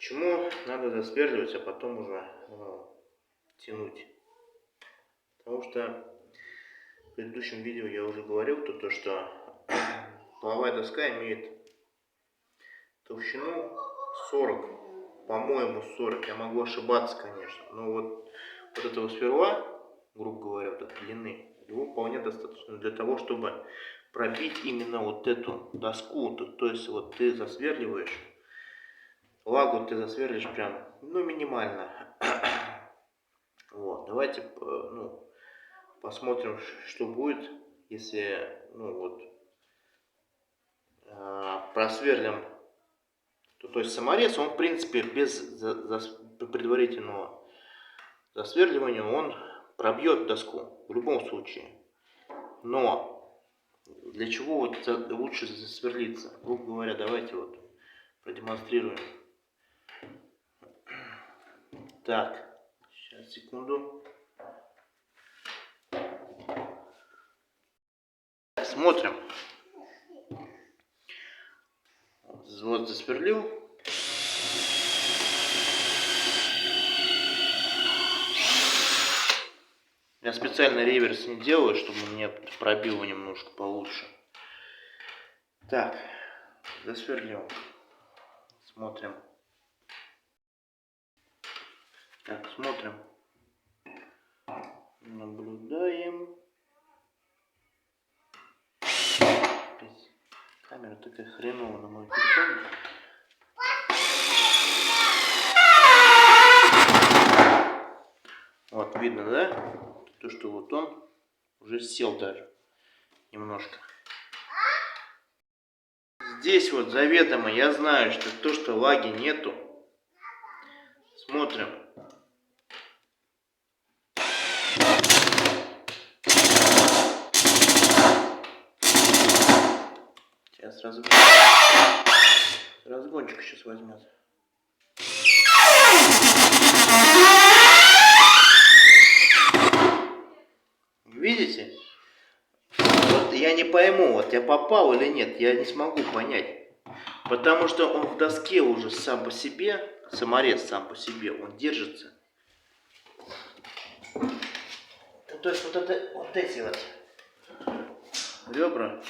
Почему надо засверливать, а потом уже тянуть? Потому что в предыдущем видео я уже говорил, то что половая доска имеет толщину 40, по-моему 40, я могу ошибаться, конечно, но вот этого сверла, грубо говоря, вот этой длины, его вполне достаточно для того, чтобы пробить именно вот эту доску. То есть вот ты засверливаешь, лагу ты засверлишь прям, минимально. Вот, давайте, посмотрим, что будет, если, просверлим. То есть саморез, он в принципе без предварительного засверливания, он пробьет доску в любом случае. Но для чего вот лучше засверлиться? Грубо говоря, давайте вот продемонстрируем. Так, сейчас, секунду. Смотрим. Вот засверлил. Я специально реверс не делаю, чтобы мне пробило немножко получше. Так, засверлил. Смотрим. Так, смотрим. Наблюдаем. Камера такая хреновая на мой телефон. Вот видно, да? То, что вот он уже сел даже немножко. Здесь вот заведомо я знаю, что то, что лаги нету. Смотрим. Сейчас разгончик сейчас возьмет. Видите? Вот я не пойму, вот я попал или нет, я не смогу понять. Потому что он в доске уже сам по себе, саморез сам по себе, он держится. То есть вот эти вот ребра,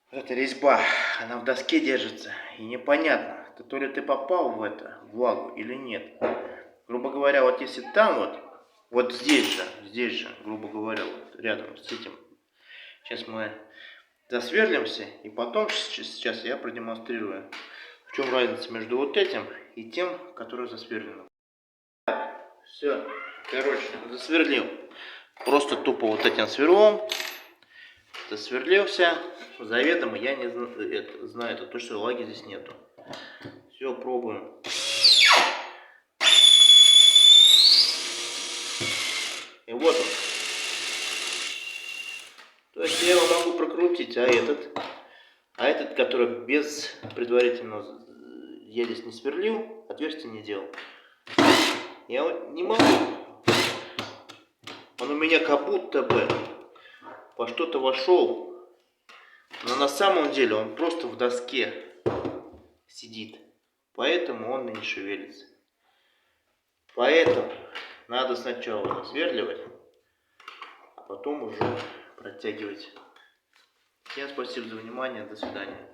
эта резьба, она в доске держится. И непонятно, то ли ты попал в влагу или нет. Грубо говоря, вот если там вот здесь же, грубо говоря, вот рядом с этим. Сейчас мы засверлимся, и потом сейчас я продемонстрирую, в чем разница между вот этим и тем, который засверлено. Все, короче, засверлил. Просто тупо вот этим сверлом засверлился. Заведомо я не знаю, это то, что лаги здесь нету. Все, пробуем. И вот он. То есть я его могу прокрутить, а этот, который без предварительного, я здесь не сверлил, отверстие не делал. Я вот не могу. Он у меня как будто бы во что-то вошел, но на самом деле он просто в доске сидит. Поэтому он и не шевелится. Поэтому надо сначала засверливать, а потом уже протягивать. Всем спасибо за внимание. До свидания.